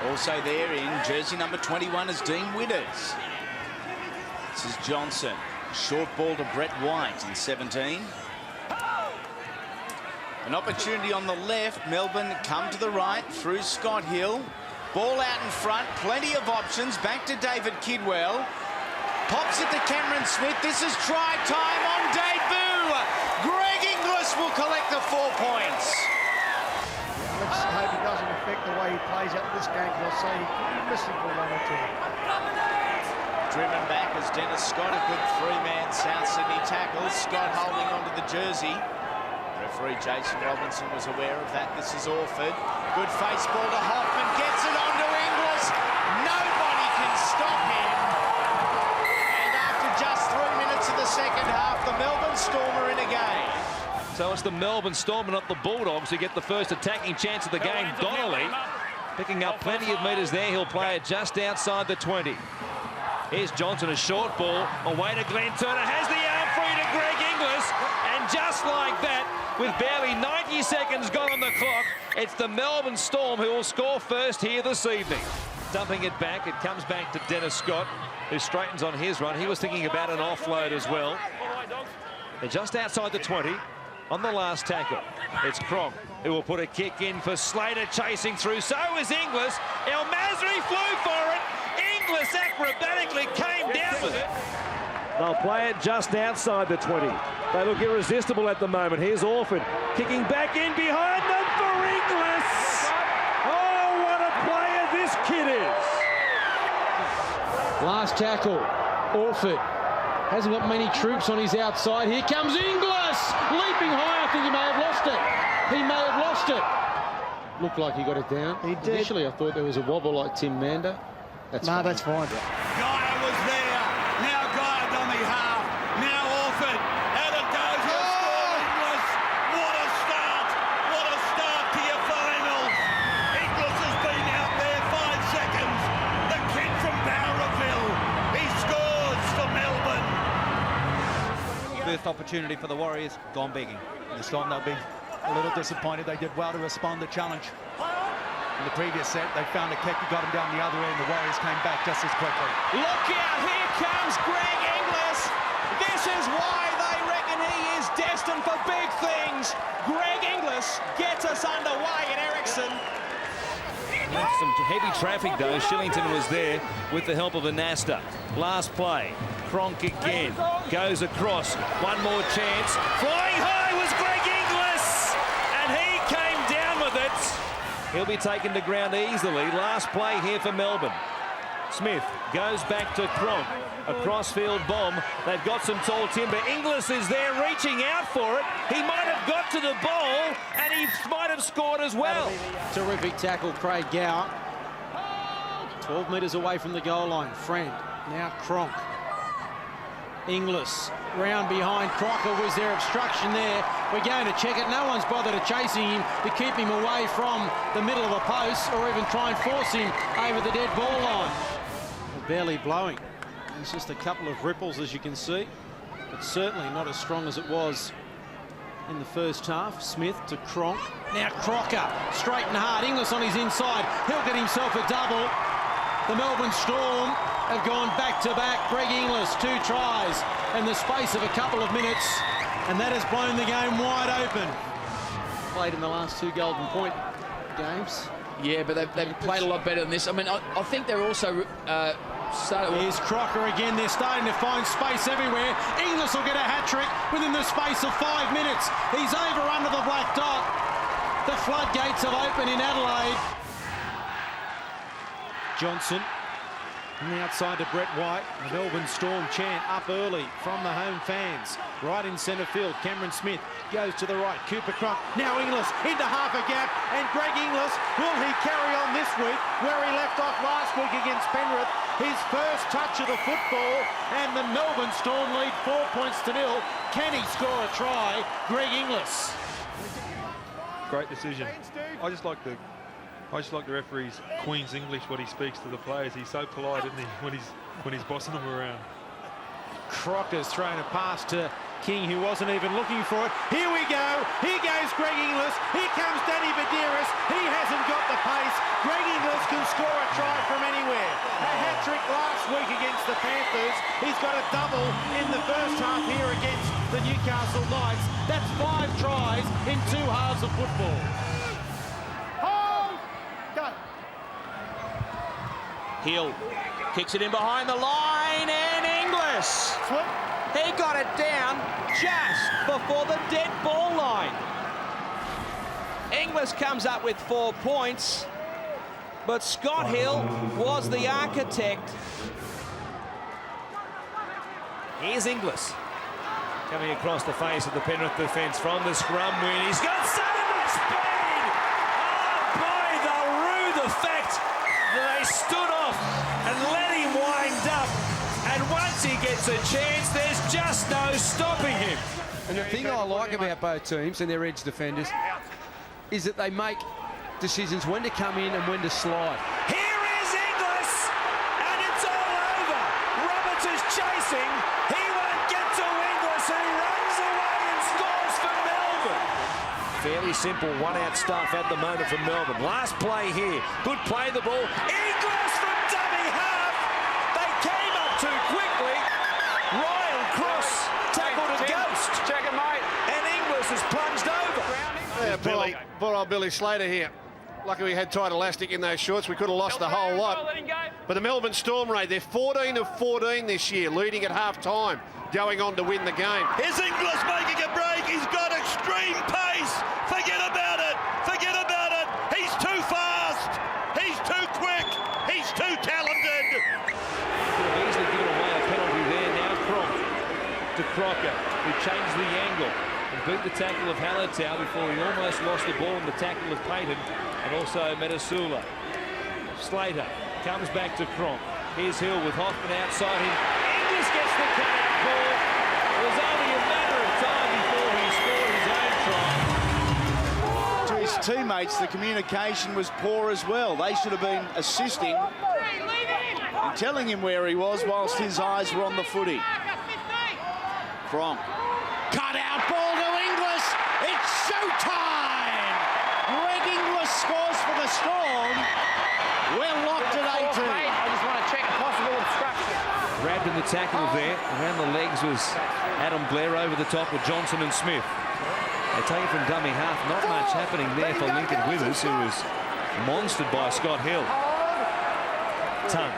Also there in jersey number 21 is Dean Widders. This is Johnson. Short ball to Brett White in 17. An opportunity on the left. Melbourne come to the right through Scott Hill. Ball out in front. Plenty of options. Back to David Kidwell. Pops it to Cameron Smith. This is try time on debut. Greg Inglis will collect the 4 points. Let's hope it doesn't affect the way he plays out this game, because I'll say he could be missing for 1 or 2. Driven back as Dennis Scott, a good three-man South Sydney tackle. Scott holding onto the jersey. Referee Jason Robinson was aware of that. This is Orford. Good face ball to Hoffman. Gets it on to Inglis. Nobody can stop him. And after just 3 minutes of the second half, the Melbourne Storm are in a game. So it's the Melbourne Storm and not the Bulldogs who get the first attacking chance of the game. Donnelly picking up plenty of metres there. He'll play it just outside the 20. Here's Johnson, a short ball. Away to Glenn Turner. Has the arm free to Greg Inglis. And just like that, with barely 90 seconds gone on the clock, it's the Melbourne Storm who will score first here this evening. Dumping it back. It comes back to Dennis Scott, who straightens on his run. He was thinking about an offload as well. They're just outside the 20 on the last tackle. It's Cronk who will put a kick in for Slater, chasing through. So is Inglis. El Masri flew for it. Inglis acrobatically came down with it. They'll play it just outside the 20. They look irresistible at the moment. Here's Orford kicking back in behind them for Inglis. Oh, what a player this kid is. Last tackle, Orford. Hasn't got many troops on his outside. Here comes Inglis. Leaping high. I think he may have lost it. He may have lost it. Looked like he got it down. He did. Initially, I thought there was a wobble like Tim Mander. That's fine. That's fine. Gaia was there. Now Gaia dummy half. Now Orford. Out it goes. Inglis. What a start. What a start to your finals. Inglis has been out there 5 seconds. The kid from Bowraville. He scores for Melbourne. First opportunity for the Warriors, gone begging. This time they'll be a little disappointed. They did well to respond to the challenge. In the previous set, they found a kick, got him down the other end. The Warriors came back just as quickly. Look out, here comes Greg Inglis. This is why they reckon he is destined for big things. Greg Inglis gets us underway in Ericsson. Some heavy traffic though. Shillington was there with the help of Anasta. Last play. Cronk again. Goes across. One more chance. Flying high was Greg Inglis. And he came down with it. He'll be taken to ground easily. Last play here for Melbourne. Smith goes back to Cronk. A crossfield bomb. They've got some tall timber. Inglis is there reaching out for it. He might have got to the ball and he might have scored as well. Terrific tackle, Craig Gower. 12 metres away from the goal line. Friend. Now Cronk. Inglis round behind. Crocker. Was there obstruction there? We're going to check it. No one's bothered to chasing him to keep him away from the middle of the post or even try and force him over the dead ball line. Barely blowing. It's just a couple of ripples, as you can see, but certainly not as strong as it was in the first half. Smith to Cronk. Now Crocker, straight and hard. Inglis on his inside. He'll get himself a double. The Melbourne Storm have gone back-to-back. Greg Inglis, 2 tries in the space of a couple of minutes, and that has blown the game wide open. Played in the last 2 Golden Point games. Yeah, but they've played a lot better than this. I mean, I think they're also... Here's Crocker again. They're starting to find space everywhere. Inglis will get a hat-trick within the space of 5 minutes. He's over under the black dot. The floodgates have opened in Adelaide. Johnson on the outside to Brett White. The Melbourne Storm chant up early from the home fans. Right in centre field, Cameron Smith goes to the right. Cooper Cronk. Now Inglis into half a gap. And Greg Inglis, will he carry on this week where he left off last week against Penrith? His first touch of the football, and the Melbourne Storm lead 4 points to 0. Can he score a try? Greg Inglis. Great decision. I just like the referee's Queen's English, what he speaks to the players. He's so polite, isn't he, when he's bossing them around. Crocker's thrown a pass to King, who wasn't even looking for it. Here we go. Here goes Greg Inglis. Here comes Danny Badiris. He hasn't got the pace. Greg Inglis can score a try from anywhere. A hat-trick last week against the Panthers. He's got a double in the first half here against the Newcastle Knights. That's 5 tries in 2 halves of football. Hold! Go! Hill kicks it in behind the line, and Inglis. He got it down just before the dead ball line. Inglis comes up with 4 points, but Scott Hill was the architect. Here's Inglis coming across the face of the Penrith defence from the scrum win. He's got so much speed! Oh boy, they'll rue the fact that they stood off and let him wind up. And once he gets a chance, there's just no stopping him. And the thing I like about both teams and their edge defenders is that they make decisions when to come in and when to slide. Here is Inglis, and it's all over. Roberts is chasing. He won't get to Inglis, who runs away and scores for Melbourne. Fairly simple one-out stuff at the moment from Melbourne. Last play here. Good play the ball. Inglis from dummy half. They came up too quickly. Ryan Cross tackled a ghost. Check it, mate. And Inglis has plunged over. Yeah, poor old Billy Slater here. Lucky we had tight elastic in those shorts. We could have lost the whole lot. But the Melbourne Storm, Ray, they're 14 of 14 this year, leading at half-time, going on to win the game. Is Inglis making a break? He's got extreme pace. Forget about it. Forget about it. He's too fast. He's too quick. He's too talented. Could have easily given away a penalty there. Now Cronk to Crocker, who changed the angle and beat the tackle of Hallertau before he almost lost the ball in the tackle of Payton and also Metasula. Slater comes back to Cronk. Here's Hill with Hoffman outside him. Inglis gets the cut-out ball. It was only a matter of time before he scored his own try. To his teammates, the communication was poor as well. They should have been assisting and telling him where he was whilst his eyes were on the footy. Cronk. Cut-out ball to Inglis. It's showtime! Greg Inglis scores for the Storm. We're locked at 18. I just want to check a possible obstruction. Grabbed in the tackle there. Around the legs was Adam Blair over the top with Johnson and Smith. They take it from dummy half. Not much happening there for Lincoln Withers, who was monstered by Scott Hill. Tongue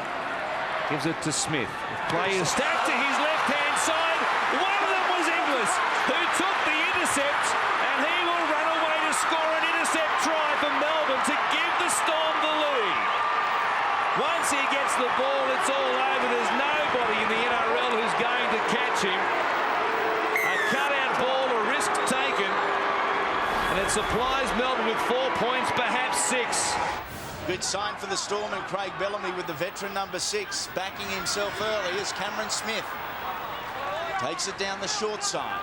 gives it to Smith. Play is stacked to his left-hand side. One of them was Inglis, who took the intercept, and he will run away to score an intercept try for Melbourne to give the Storm the lead. Once he gets the ball, it's all over. There's nobody in the NRL who's going to catch him. A cut-out ball, a risk taken, and it supplies Melbourne with 4 points, perhaps 6. Good sign for the Storm and Craig Bellamy with the veteran number 6 backing himself early as Cameron Smith takes it down the short side.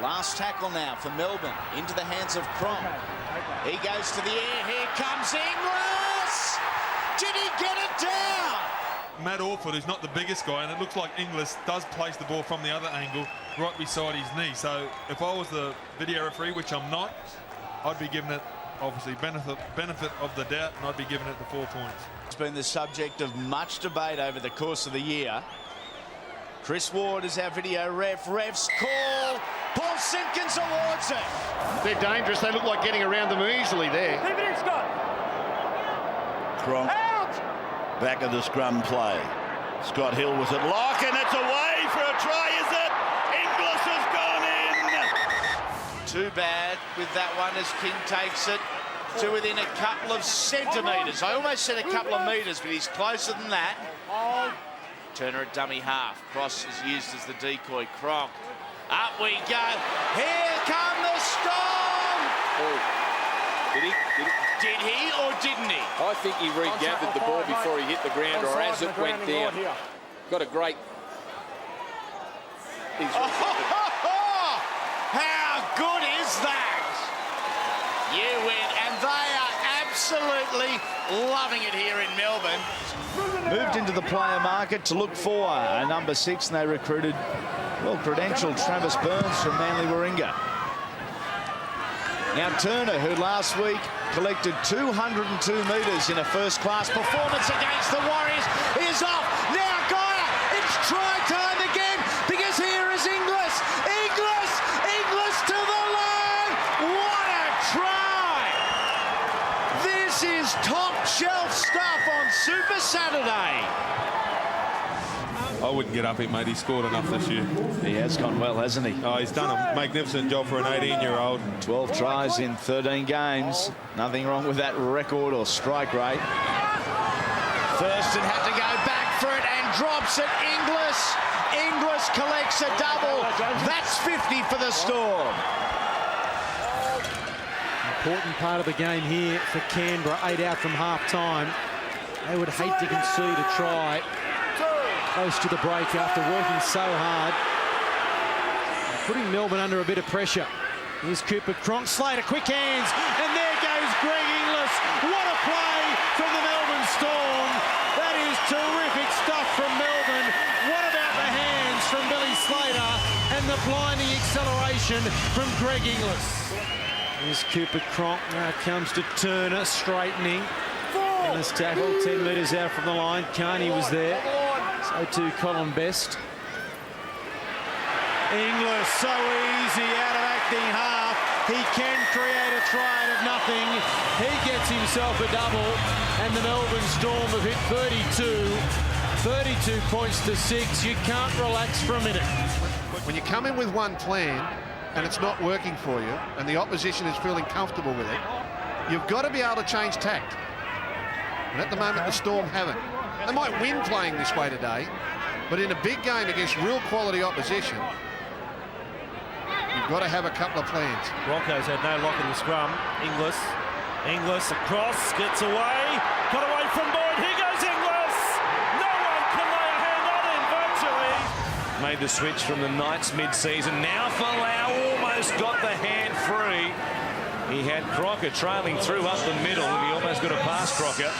Last tackle now for Melbourne into the hands of Cronk. He goes to the air. Here comes Inglis. Did he get it down? Matt Orford is not the biggest guy, and it looks like Inglis does place the ball from the other angle right beside his knee. So if I was the video referee, which I'm not, I'd be giving it obviously benefit of the doubt, and I'd be giving it the 4 points. It's been the subject of much debate over the course of the year. Chris Ward is our video ref. Ref's call. Paul Simpkins awards it. They're dangerous. They look like getting around them easily there. Leave it in, Scott. Cronk back of the scrum play. Scott Hill was at lock, and it's away for a try, is it? Inglis has gone in. Too bad with that one as King takes it to within a couple of centimetres. I almost said a couple of metres, but he's closer than that. Turner at dummy half. Cross is used as the decoy. Cronk. Up we go. Here come the Storm. Did he or didn't he? I think he regathered the ball before he hit the ground, or as it went down. Got a great... How good is that? You win, and they are absolutely loving it here in Melbourne. Moved into the player market to look for a number 6, and they recruited well-credentialed Travis Burns from Manly Warringah. Now Turner, who last week collected 202 metres in a first-class performance against the Warriors, is off. Now Guyer, it's try time again, because here is Inglis. Inglis to the line. What a try! This is top shelf stuff on Super Saturday. I wouldn't get up him, mate. He scored enough this year. He has gone well, hasn't he? Oh, he's done a magnificent job for an 18-year-old. 12 tries in 13 games. Nothing wrong with that record or strike rate. Thurston had to go back for it and drops it. Inglis collects a double. That's 50 for the Storm. Important part of the game here for Canberra. 8 out from half-time. They would hate to concede a try close to the break after working so hard, putting Melbourne under a bit of pressure. Here's Cooper Cronk, Slater, quick hands, and there goes Greg Inglis. What a play from the Melbourne Storm. That is terrific stuff from Melbourne. What about the hands from Billy Slater and the blinding acceleration from Greg Inglis? Here's Cooper Cronk, now it comes to Turner, straightening. And this tackle, 10 metres out from the line. Carney was there. So too Colin Best. Inglis, so easy out of acting half. He can create a try out of nothing. He gets himself a double. And the Melbourne Storm have hit 32 points to 6. You can't relax for a minute. When you come in with one plan and it's not working for you and the opposition is feeling comfortable with it, you've got to be able to change tact. And at the moment, the Storm haven't. They might win playing this way today, but in a big game against real quality opposition, you've got to have a couple of plans. Broncos had no lock in the scrum. Inglis across, gets away, got away from Boyd. Here goes Inglis. No one can lay a hand on him virtually. Made the switch from the Knights mid-season. Now Falau almost got the hand free. He had Crocker trailing through up the middle, and he almost got a pass Crocker.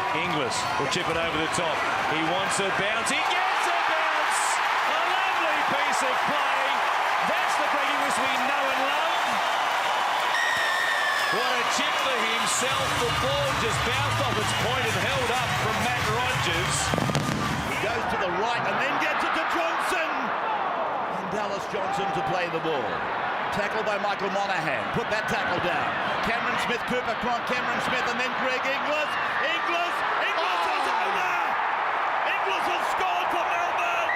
Inglis will chip it over the top. He wants a bounce. He gets a bounce. A lovely piece of play. That's the Greg Inglis we know and love. What a chip for himself. The ball just bounced off its point and held up from Matt Rogers. He goes to the right and then gets it to Johnson. And Dallas Johnson to play the ball. Tackle by Michael Monaghan. Put that tackle down. Cameron Smith, Cooper Cronk, Cameron Smith, and then Greg Inglis. Inglis is over! Inglis has scored for Melbourne!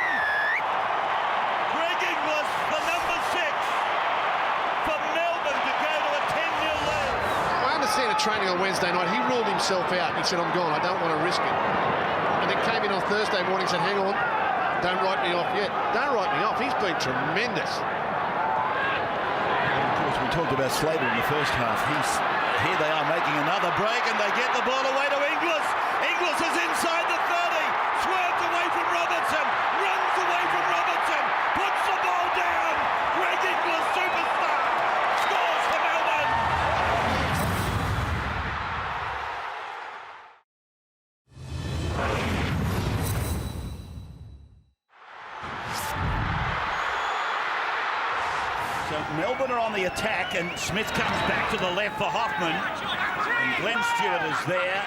Greg Inglis, the number 6 for Melbourne to go to a 10-0 lead. I understand at training on Wednesday night, he ruled himself out. He said, I'm gone, I don't want to risk it. And then came in on Thursday morning and said, hang on, don't write me off yet. Don't write me off, he's been tremendous. We talked about Slater in the first half. Here they are making another break, and they get the ball away to Inglis. Inglis is inside the 30, swerves away from Robertson, runs away from Robertson, puts the ball down. Greg Inglis, superstar, scores for Melbourne. So Melbourne are on the attack, and Smith comes back to the left for Hoffman. And Glenn Stewart is there,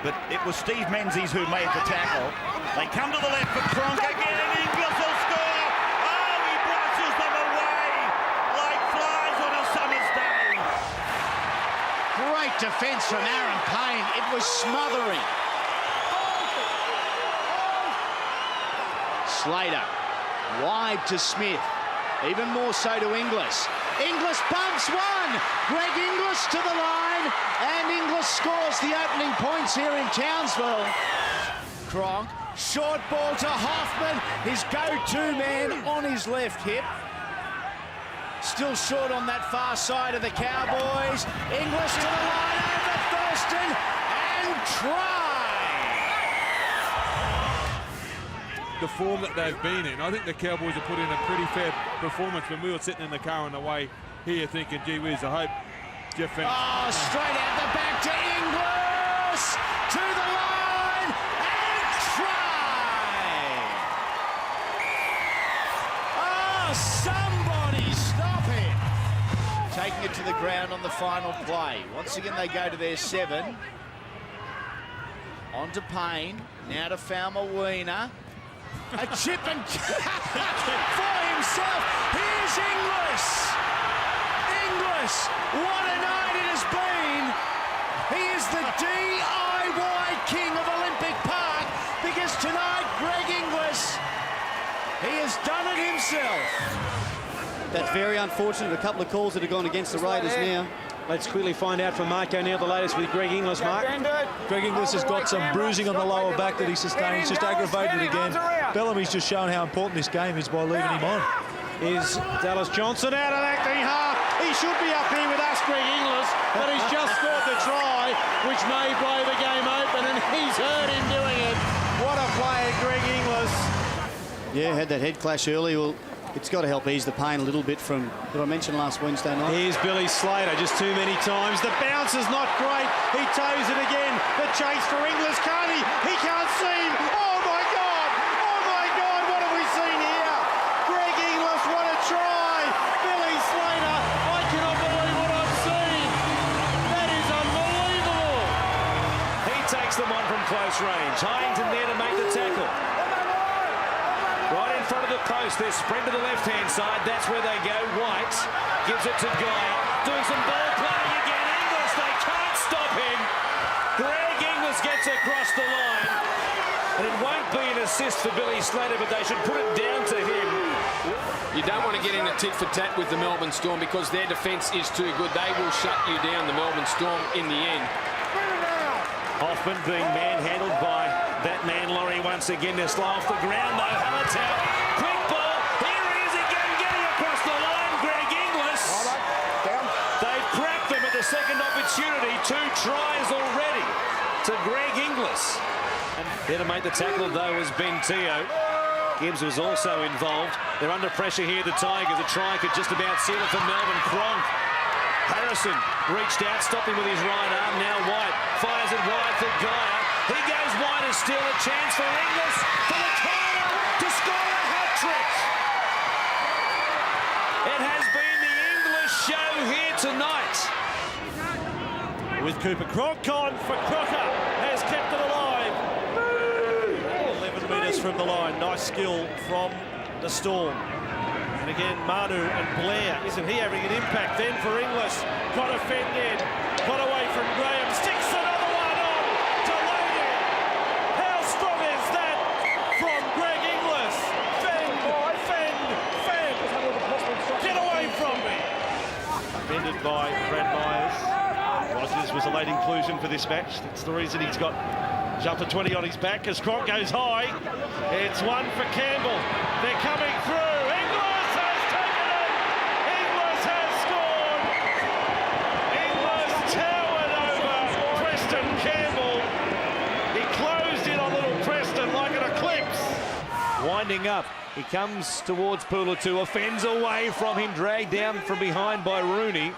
but it was Steve Menzies who made the tackle. They come to the left for Cronk again, and Inglis will score. Oh, he brushes them away like flies on a summer's day. Great defence from Aaron Payne. It was smothering. Slater, wide to Smith. Even more so to Inglis. Inglis bumps one. Greg Inglis to the line. And Inglis scores the opening points here in Townsville. Cronk, short ball to Hoffman. His go-to man on his left hip. Still short on that far side of the Cowboys. Inglis to the line over Thurston. And try. The form that they've been in, I think the Cowboys have put in a pretty fair performance. When we were sitting in the car on the way here thinking, gee whiz, I hope Jeff Fenn... Oh, straight out the back to Inglis! To the line! And try! Oh, somebody stop it! Taking it to the ground on the final play. Once again, they go to their 7. On to Payne. Now to Falmer-Weiner. A chip and for himself. Here's Inglis. Inglis. What a night it has been. He is the DIY king of Olympic Park because tonight, Greg Inglis, he has done it himself. That's very unfortunate. A couple of calls that have gone against the Raiders now. Let's quickly find out from Mark O'Neill the latest with Greg Inglis, Mark. Greg Inglis has got some bruising on the lower back that he sustained. He's just aggravated again. Bellamy's just shown how important this game is by leaving him on. Is Dallas Johnson out of acting half? He should be up here with us, Greg Inglis, but he's just scored the try, which may blow the game open, and he's heard him doing it. What a player, Greg Inglis. Yeah, had that head clash early. Well, it's got to help ease the pain a little bit from what I mentioned last Wednesday night. Here's Billy Slater, just too many times. The bounce is not great. He toes it again. The chase for Inglis. Can't he? He can't see him. Oh, my God. Oh, my God. What have we seen here? Greg Inglis, what a try. Billy Slater, I cannot believe what I've seen. That is unbelievable. He takes them on from close range. Hyington there to make the tackle. Right in front of the post, they sprint to the left-hand side. That's where they go. White gives it to Guy. Doing some ball playing again. Inglis, they can't stop him. Greg Inglis gets across the line. And it won't be an assist for Billy Slater, but they should put it down to him. You don't want to get in a tit-for-tat with the Melbourne Storm because their defence is too good. They will shut you down, the Melbourne Storm, in the end. Hoffman being manhandled by that man Laurie once again. They're slow off the ground though. Hallertau, quick ball. Here he is again, getting across the line. Greg Inglis. They've cracked them at the second opportunity. 2 tries already to Greg Inglis. And there to make the tackle though was Ben Teo. Gibbs was also involved. They're under pressure here, the Tigers. A try could just about seal it for Melbourne. Cronk. Harrison reached out, stopped him with his right arm. Now White fires it wide for Geyer. He goes wide and still a chance for Inglis for the corner to score a hat-trick. It has been the English show here tonight. With Cooper Cronk on for Crocker, has kept it alive. 11 metres from the line. Nice skill from the Storm. And again, Manu and Blair, isn't he having an impact then for Inglis? Got offended, got away from Graham, sticks another one on to Logan. How strong is that from Greg Inglis? Fend. Get away from me. Defended by Brad Myers. Rogers was a late inclusion for this match. That's the reason he's got jumper 20 on his back as Cronk goes high. It's one for Campbell. They're coming through. Winding up, he comes towards Pulatu, offends away from him, dragged down from behind by Rooney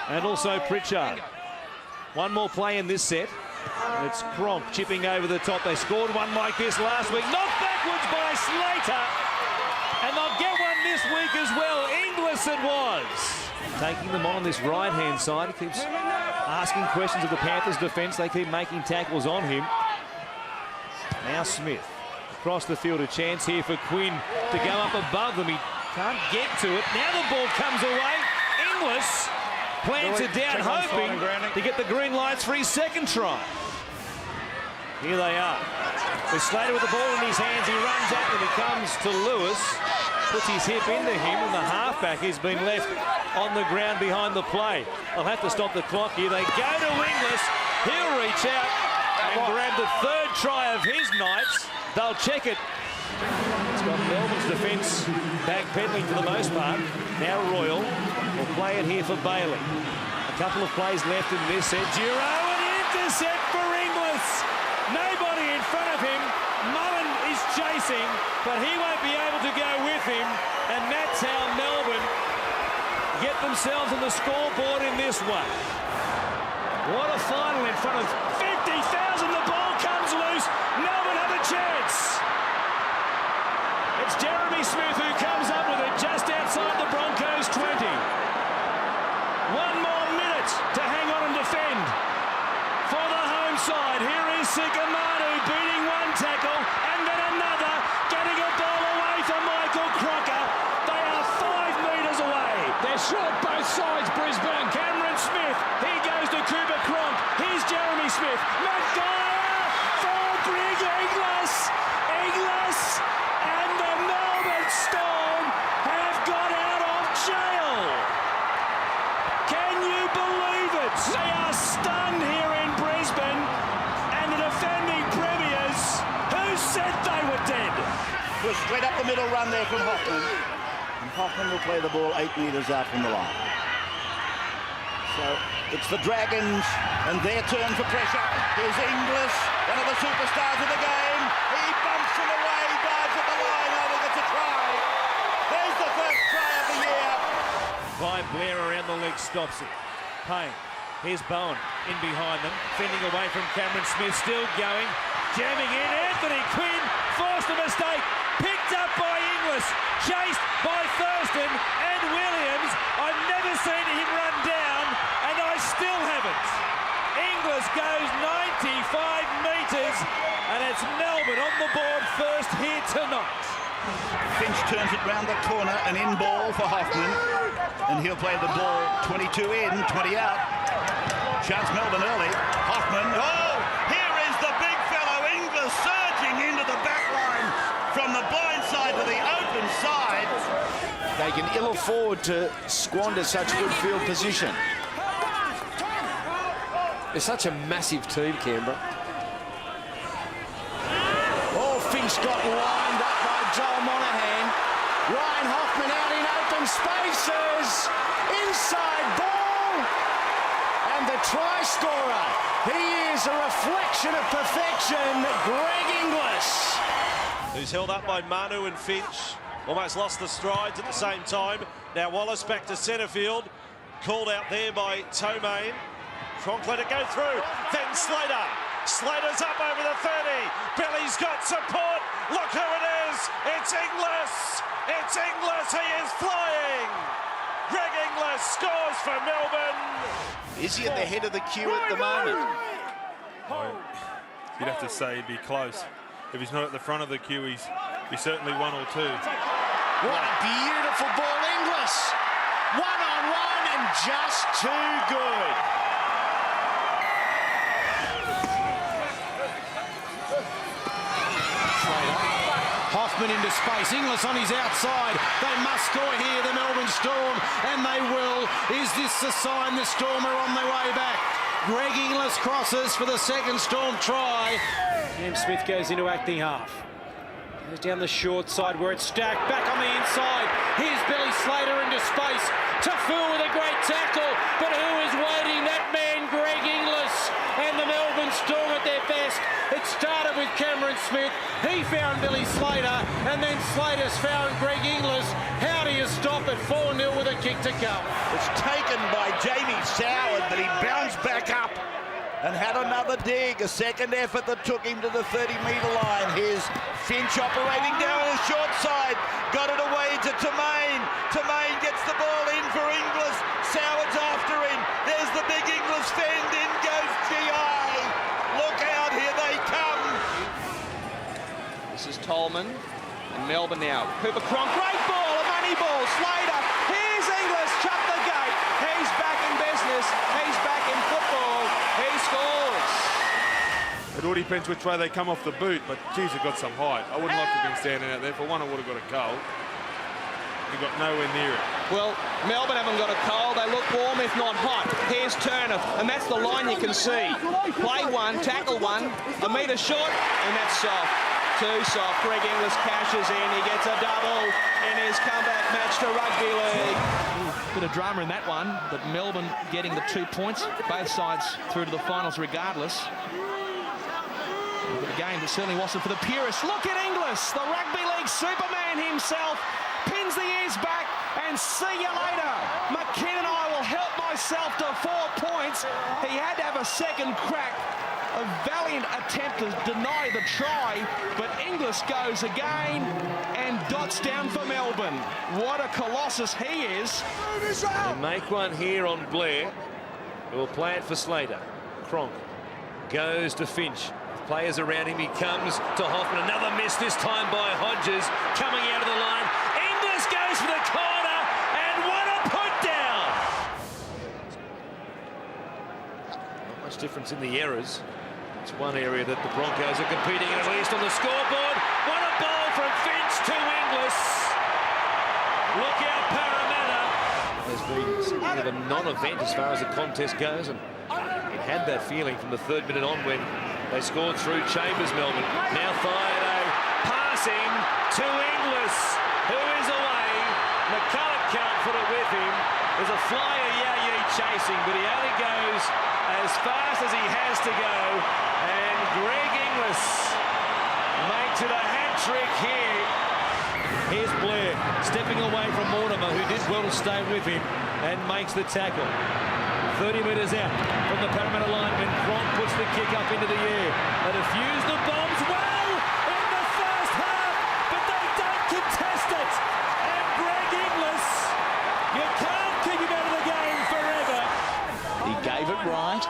and also Pritchard. One more play in this set. It's Cronk chipping over the top. They scored one like this last week, knocked backwards by Slater, and they'll get one this week as well. Inglis it was. Taking them on this right-hand side. He keeps asking questions of the Panthers' defence. They keep making tackles on him. Now Smith. Across the field, a chance here for Quinn to go up above them. He can't get to it. Now the ball comes away. Inglis plants it down, hoping to get the green lights for his second try. Here they are. With Slater with the ball in his hands, he runs at them. He comes to Lewis, puts his hip into him, and the halfback has been left on the ground behind the play. They'll have to stop the clock here. They go to Inglis. He'll reach out and grab the 3rd try of his nights. They'll check it. It's got Melbourne's defence backpedaling for the most part. Now Royal will play it here for Bailey. A couple of plays left in this set. Giro, an intercept for Inglis. Nobody in front of him. Mullen is chasing, but he won't be able to go with him. And that's how Melbourne get themselves on the scoreboard in this one. What a final in front of 50,000. The ball comes loose. Melbourne have a chance. It's Jeremy Smith who comes up with it just outside the Broncos 20. Sukamanu beating one tackle and then another, getting a ball away from Michael Crocker. They are 5 metres away. They're short both sides, Brisbane. Cameron Smith, he goes to Cooper Cronk. Here's Jeremy Smith. Maguire for Greg Inglis. Inglis and the Melbourne Storm have got out of jail. Can you believe it? They are stunned here in Brisbane, and the defending premiers, who said they were dead? Well, straight up the middle run there from Hoffman. And Hoffman will play the ball 8 metres out from the line. So it's the Dragons and their turn for pressure. Here's Inglis, one of the superstars of the game. He bumps him away, dives at the line, over gets a try. There's the first try of the year. By Blair around the leg, stops it. Payne, here's Bowen in behind them, fending away from Cameron Smith, still going, jamming in. Anthony Quinn forced a mistake, picked up by Inglis, chased by Thurston and Williams. I've never seen him run down, and I still haven't. Inglis goes 95 metres, and it's Melbourne on the board first here tonight. Finch turns it round the corner, an in ball for Hoffman, and he'll play the ball 22 in, 20 out. Chance Melbourne early. Hoffman, oh, here is the big fellow Inglis surging into the back line from the blind side to the open side. They can ill afford to squander such good field position. They're such a massive team, Canberra. Oh, Finch got lined up by Joel Monaghan. Ryan Hoffman out in open spaces. Inside ball. And the try scorer. He is a reflection of perfection, Greg Inglis. Who's held up by Manu and Finch. Almost lost the strides at the same time. Now Wallace back to centre field. Called out there by Tomain. Cronk let it go through. Then Slater. Slater's up over the 30. Billy's got support. Look who it is. It's Inglis. It's Inglis. He is flying. Greg Inglis scores for Melbourne. Is he at the head of the queue at the moment? You'd have to say he'd be close. If he's not at the front of the queue, he's certainly 1 or 2. What a beautiful ball, Inglis. 1-on-1 and just too good. Hoffman into space. Inglis on his outside. They must score here, the Melbourne Storm, and they will. Is this the sign the Storm are on their way back? Greg Inglis crosses for the second Storm try. Cam Smith goes into acting half. Goes down the short side where it's stacked. Back on the inside. Here's Billy Slater into space. Tafu with a great tackle. But who is waiting? That man, Greg Inglis. And the Melbourne Storm at their best. It started with Cameron Smith. He found Billy Slater. And then Slater's found Greg Inglis. How do you stop it? 4-0 with a kick to come. It's taken by Jamie Soward, but he bounced back up and had another dig, a second effort that took him to the 30-metre line. Here's Finch operating down the short side, got it away to Tomain. Tomain gets the ball in for Inglis. Soward's after him. There's the big Inglis fend. In goes GI. Look out, here they come. This is Tolman and Melbourne now. Cooper Cronk, great ball, a money ball. Slater, here's Inglis, shut the gate. He's back in business. He's back in football. He scores. It all depends which way they come off the boot, but geez, they've got some height. I wouldn't like to have been standing out there. For one, I would have got a goal. He got nowhere near it. Well, Melbourne haven't got a cold. They look warm, if not hot. Here's Turner, and that's the line you can see. Play one, tackle one, a metre short, and that's soft. Too soft. Greg Inglis cashes in. He gets a double in his comeback match to Rugby League. Bit of drama in that one, but Melbourne getting the 2 points. Both sides through to the finals regardless. But a game that certainly wasn't for the purists. Look at Inglis, the Rugby League Superman himself. Pins the ears back and see you later. McKinnon, I will help myself to 4 points. He had to have a second crack. A valiant attempt to deny the try, but Inglis goes again and dots down for Melbourne. What a colossus he is. They make one here on Blair, who will play it for Slater. Cronk goes to Finch. Players around him, he comes to Hoffman. Another miss, this time by Hodges. Coming out of the line. Inglis goes for the corner, and what a put down! Not much difference in the errors. It's one area that the Broncos are competing in, at least on the scoreboard. What a ball from Finch to Inglis. Look out, Parramatta. There's been something of a non-event as far as the contest goes, and it had that feeling from the 3rd minute on when they scored through Chambers, Melbourne. Now Thiago passing to Inglis, who is away. McCulloch can't put it with him. There's a flyer, chasing, but he only goes as fast as he has to go. And Greg Inglis makes it a hat-trick here. Here's Blair stepping away from Mortimer, who did well to stay with him, and makes the tackle. 30 metres out from the Parramatta line when Cronk puts the kick up into the air. They defuse the bombs well in the first half, but they don't contest it. And Greg Inglis, you can't keep him out of the game forever. He gave it right.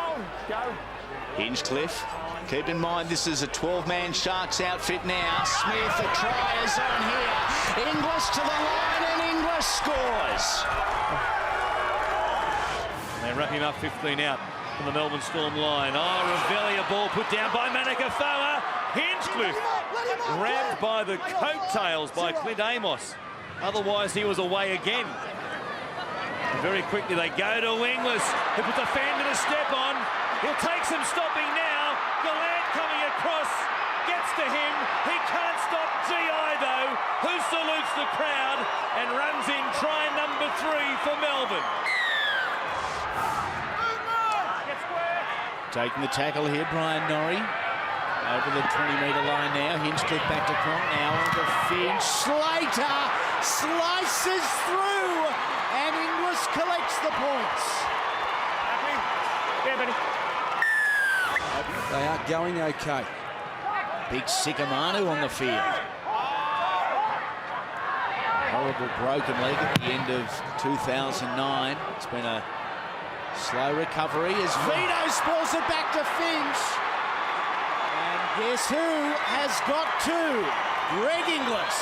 Hinchcliffe. Keep in mind, this is a 12-man Sharks outfit now. Smith, a try is on here. Inglis to the line, and Inglis scores. They wrap him up 15 out from the Melbourne Storm line. Oh, Ravelli, a ball put down by Manikafoa. Hinchcliffe grabbed by the coattails by Clint Amos. Otherwise, he was away again. And very quickly, they go to Inglis, who puts a fan to the step on. He'll take some stopping now. Gallant coming across, gets to him. He can't stop GI, though, who salutes the crowd and runs in try number 3 for Melbourne. Taking the tackle here, Brian Norrie. Over the 20-metre line now. Hinchcliffe back to Cronk, now on to Finch. Slater slices through, and Inglis collects the points. Yeah, buddy. They are going okay. Big Sikamanu on the field. Horrible broken leg at the end of 2009. It's been a slow recovery as Vito spills it back to Finch. And guess who has got 2? Greg Inglis.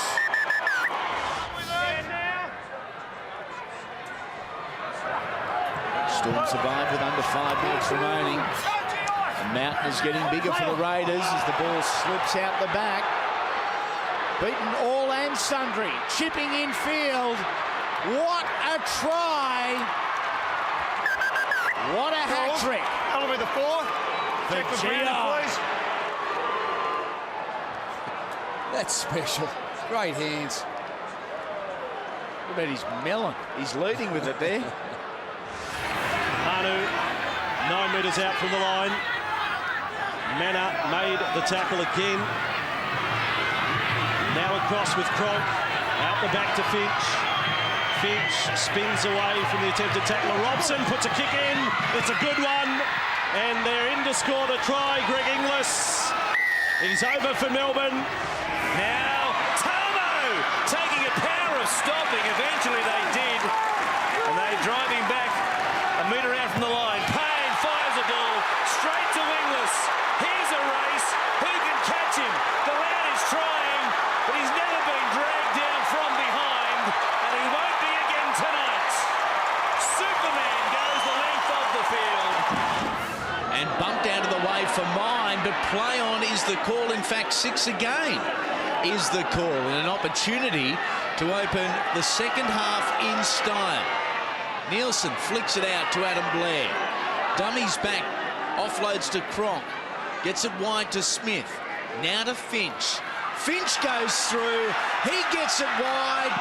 Storm survived with under 5 minutes remaining. The mountain is getting bigger for the Raiders as the ball slips out the back. Beaten all and sundry. Chipping in field. What a try. What a hat-trick. That'll be the 4. Check for Brandon, please. That's special. Great hands. What about his melon? He's leading with it there. Manu, 9 metres out from the line. Mena made the tackle again. Now across with Cronk. Out the back to Finch. Finch spins away from the attempted tackler. Robson puts a kick in. It's a good one. And they're in to score the try. Greg Inglis. He's over for Melbourne. Now, Tamo taking a power of stopping. Eventually they did. And they drive him back a metre out from the line. Payne fires a ball straight to Inglis. Here's a race. Who can catch him? The lad is trying, but he's never been dragged down from behind. And he won't be again tonight. Superman goes the length of the field. And bumped out of the way for mine, but play on is the call. In fact, 6 again is the call, and an opportunity to open the second half in style. Nielsen flicks it out to Adam Blair. Dummies back, offloads to Cronk. Gets it wide to Smith. Now to Finch. Finch goes through. He gets it wide.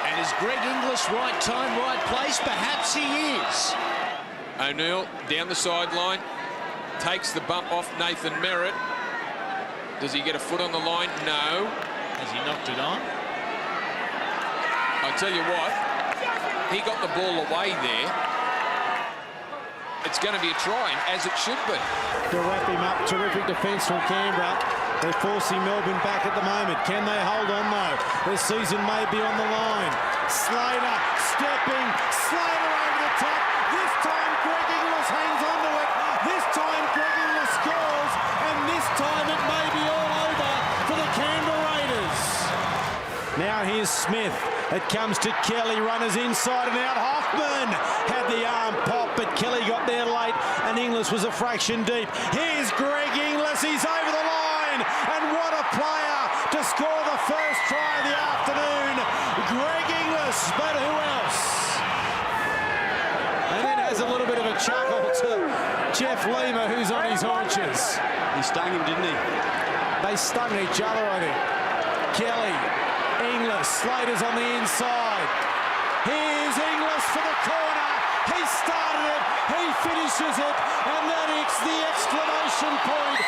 And is Greg Inglis right time, right place? Perhaps he is. O'Neill down the sideline. Takes the bump off Nathan Merritt. Does he get a foot on the line? No. Has he knocked it on? I tell you what, he got the ball away there. It's going to be a try, as it should be. To wrap him up, terrific defence from Canberra. They're forcing Melbourne back at the moment. Can they hold on, though? Their season may be on the line. Slater stepping, Slater over the top. This time Greg Inglis hangs on to it. Smith. It comes to Kelly. Runners inside and out. Hoffman had the arm pop, but Kelly got there late, and Inglis was a fraction deep. Here's Greg Inglis. He's over the line, and what a player to score the first try of the afternoon. Greg Inglis, but who else? And then has a little bit of a chuckle to Jeff Lima, who's on his haunches. He stung him, didn't he? They stung each other, I think. Kelly, Inglis, Slater's on the inside. Here's Inglis for the corner. He started it, he finishes it, and that is the exclamation point